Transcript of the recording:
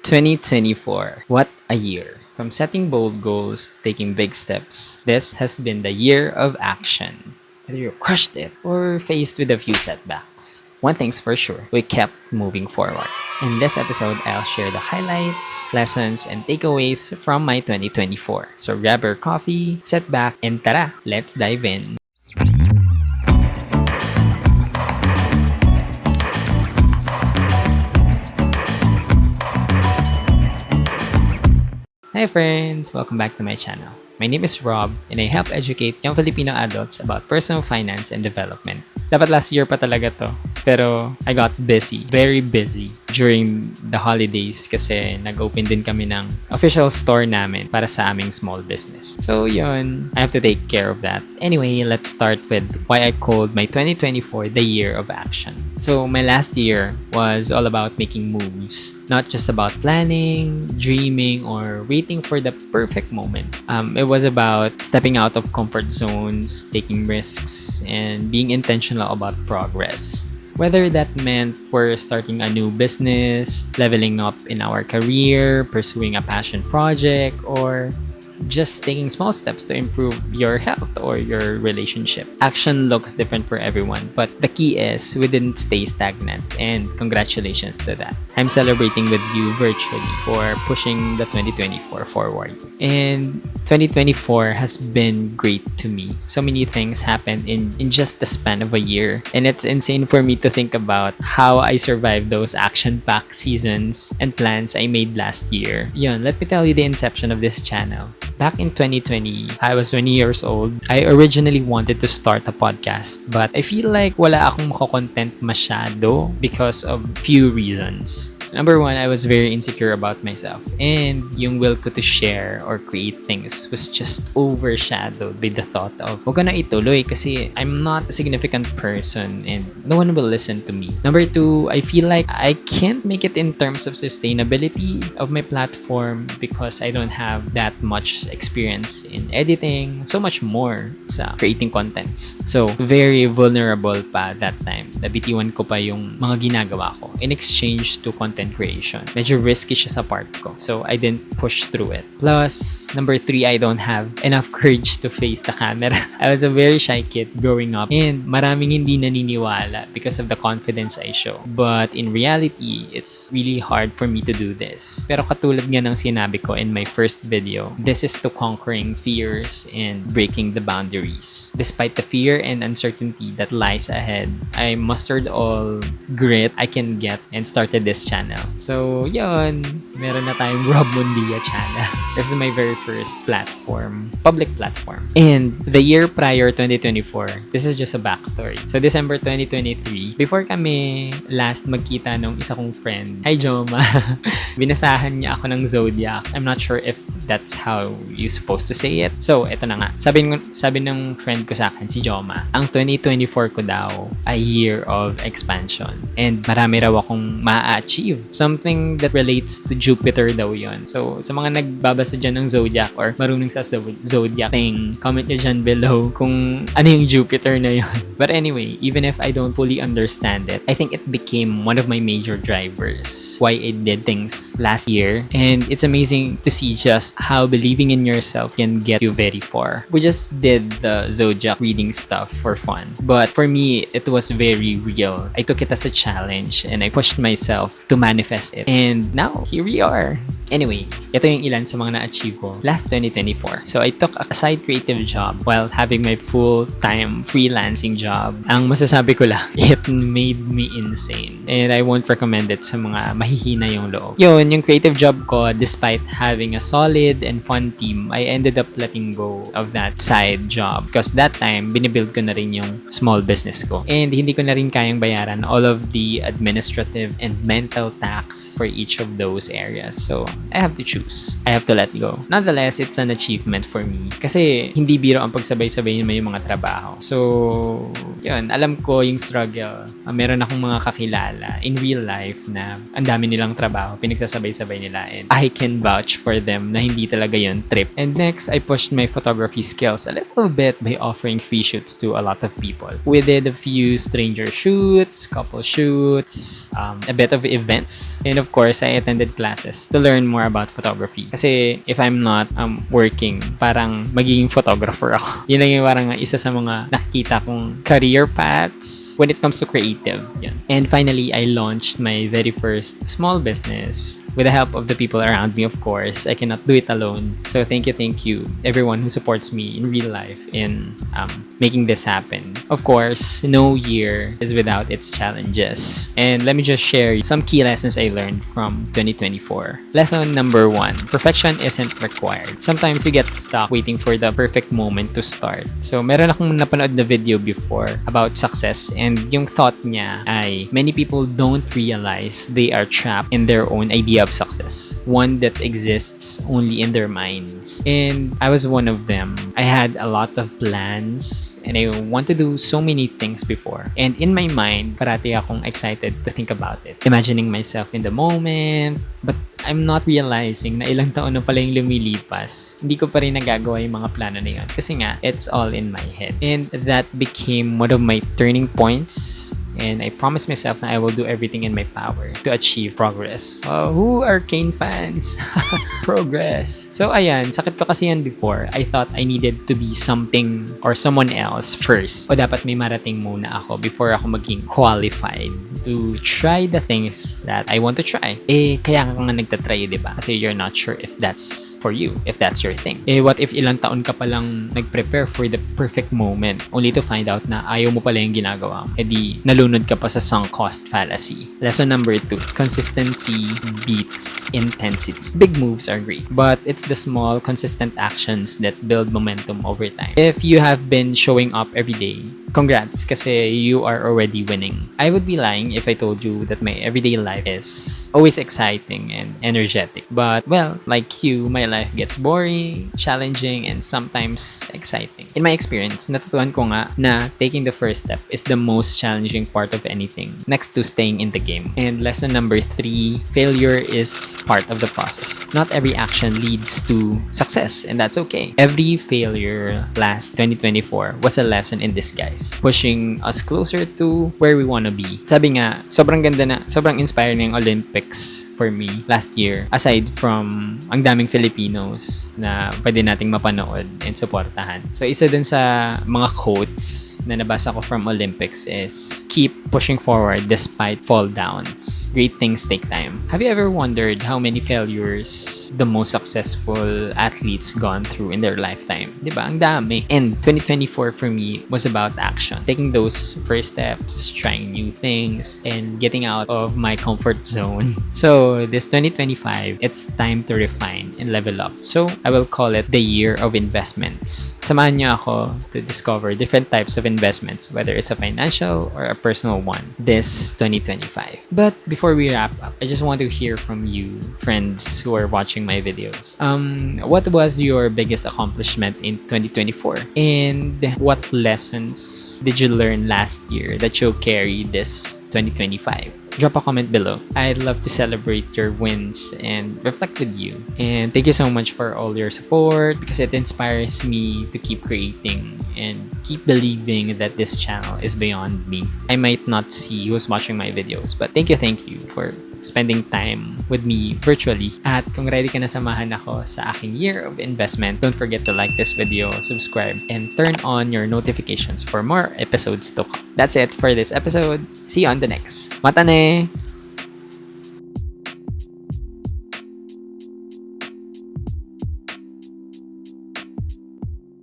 2024. What a year. From setting bold goals to taking big steps, this has been the year of action. Whether you crushed it or faced with a few setbacks, one thing's for sure, we kept moving forward. In this episode, I'll share the highlights, lessons, and takeaways from my 2024. So grab your coffee, sit back, and tara, let's dive in. Hi friends! Welcome back to my channel. My name is Rob and I help educate young Filipino adults about personal finance and development. Dapat last year pa talaga to. Pero I got busy, very busy during the holidays kasi nag-open din kami ng official store namin para sa aming small business. So yun, I have to take care of that. Anyway, let's start with why I called my 2024 the year of action. So my last year was all about making moves, not just about planning, dreaming, or waiting for the perfect moment. It was about stepping out of comfort zones, taking risks, and being intentional about progress. Whether that meant we're starting a new business, leveling up in our career, pursuing a passion project, or just taking small steps to improve your health or your relationship. Action looks different for everyone, but the key is we didn't stay stagnant, and congratulations to that. I'm celebrating with you virtually for pushing the 2024 forward. And 2024 has been great to me. So many things happened in just the span of a year, and it's insane for me to think about how I survived those action-packed seasons and plans I made last year. Yun, let me tell you the inception of this channel. Back in 2020, I was 20 years old. I originally wanted to start a podcast, but I feel like wala akong mako-content masyado because of few reasons. Number one, I was very insecure about myself, and yung will ko to share or create things was just overshadowed by the thought of wag ko na ituloy kasi I'm not a significant person and no one will listen to me. Number two, I feel like I can't make it in terms of sustainability of my platform because I don't have that much experience in editing, so much more sa creating contents. So, very vulnerable pa that time. Nabitiwan ko pa yung mga ginagawa ko in exchange to content creation. Medyo risky siya sa part ko. So, I didn't push through it. Plus, number three, I don't have enough courage to face the camera. I was a very shy kid growing up and maraming hindi naniniwala because of the confidence I show. But in reality, it's really hard for me to do this. Pero katulad nga ng sinabi ko in my first video, this is to conquering fears and breaking the boundaries. Despite the fear and uncertainty that lies ahead, I mustered all grit I can get and started this channel. So, yun, meron na tayong Rob Mundia channel. This is my very first platform, public platform. And the year prior, 2024, this is just a backstory. So, December 2023, before kami last magkita nung isa kong friend, hi Joma, binasahan niya ako ng Zodiac. I'm not sure if that's how you supposed to say it. So, eto na nga. Sabi ng friend ko sa akin, si Joma, ang 2024 ko daw a year of expansion. And marami raw akong ma-achieve. Something that relates to Jupiter daw yon. So, sa mga nagbabasa dyan ng Zodiac or marunong sa Zodiac thing, comment nyo dyan below kung ano yung Jupiter na yon. But anyway, even if I don't fully understand it, I think it became one of my major drivers why I did things last year. And it's amazing to see just how believing in yourself can get you very far. We just did the Zodiac reading stuff for fun. But for me, it was very real. I took it as a challenge and I pushed myself to manifest it. And now, here we are. Anyway, ito yung ilan sa mga na-achieve ko last 2024. So, I took a side creative job while having my full-time freelancing job. Ang masasabi ko lang, it made me insane. And I won't recommend it sa mga mahihina yung loob. Yun, yung creative job ko, despite having a solid and fun team, I ended up letting go of that side job. Because that time, binibuild ko na rin yung small business ko. And hindi ko na rin kayang bayaran all of the administrative and mental tax for each of those areas. So, I have to choose. I have to let go. Nonetheless, it's an achievement for me. Kasi hindi biro ang pagsabay-sabay mo yung mga trabaho. So, yun. Alam ko yung struggle. Meron akong mga kakilala in real life na ang dami nilang trabaho. Pinagsasabay-sabay nila. And I can vouch for them na hindi talaga yun trip. And next, I pushed my photography skills a little bit by offering free shoots to a lot of people. We did a few stranger shoots, couple shoots, a bit of events. And of course, I attended classes to learn more about photography. Kasi if I'm not working, parang magiging photographer ako. Yun lang yung parang isa sa mga nakikita kong career paths when it comes to creative. Yun. And finally, I launched my very first small business with the help of the people around me, of course. I cannot do it alone. So thank you, everyone who supports me in real life in making this happen. Of course, no year is without its challenges. And let me just share some key lessons I learned from 2024. Lesson number 1, perfection isn't required. Sometimes we get stuck waiting for the perfect moment to start. So meron akong napanood na video before about success, and yung thought niya ay many people don't realize they are trapped in their own idea of success, one that exists only in their minds. And I was one of them. I had a lot of plans and I want to do so many things before. And in my mind, parati akong excited to think about it. Imagining myself in the moment, but I'm not realizing na ilang taon na pala yung lumilipas. Hindi ko pa rin nagagawa yung mga plano na yun. Kasi nga, it's all in my head. And that became one of my turning points. And I promised myself na I will do everything in my power to achieve progress. Who are Kane fans? Progress. So ayan, sakit ko kasi yan before. I thought I needed to be something or someone else first. O dapat may marating muna ako before ako maging qualified to try the things that I want to try. Kaya ka nga nagtatry, diba? Kasi you're not sure if that's for you, if that's your thing. What if ilang taon ka palang nag-prepare for the perfect moment only to find out na ayaw mo pala yung ginagawa mo? Di nalunod ka pa sa sunk cost fallacy. Lesson number 2, consistency beats intensity. Big moves are great, but it's the small, consistent actions that build momentum over time. If you have been showing up every day, congrats, kasi you are already winning. I would be lying if I told you that my everyday life is always exciting and energetic. But, well, like you, my life gets boring, challenging, and sometimes exciting. In my experience, natutunan ko nga na taking the first step is the most challenging part of anything, next to staying in the game. And lesson number 3, failure is part of the process. Not every action leads to success, and that's okay. Every failure last 2024 was a lesson in disguise, pushing us closer to where we wanna be. Sabi nga, sobrang ganda na, sobrang inspiring ng Olympics for me last year. Aside from ang daming Filipinos na pwede nating mapanood and supportahan. So isa din sa mga quotes na nabasa ko from Olympics is, keep pushing forward despite fall downs. Great things take time. Have you ever wondered how many failures the most successful athletes gone through in their lifetime? Diba? Ang dami. And 2024 for me was about action. Taking those first steps, trying new things, and getting out of my comfort zone. So this 2025, it's time to refine and level up. So I will call it the year of investments. Samahan niyo ako to discover different types of investments, whether it's a financial or a personal one, this 2025. But before we wrap up, I just want to hear from you, friends who are watching my videos. What was your biggest accomplishment in 2024? And what lessons did you learn last year that you'll carry this 2025? Drop a comment below. I'd love to celebrate your wins and reflect with you. And thank you so much for all your support, because it inspires me to keep creating and keep believing that this channel is beyond me. I might not see who's watching my videos, but thank you for spending time with me virtually. At kung ready ka na samahan ako sa aking year of investment, don't forget to like this video, subscribe, and turn on your notifications for more episodes to come. That's it for this episode. See you on the next. Mata ne!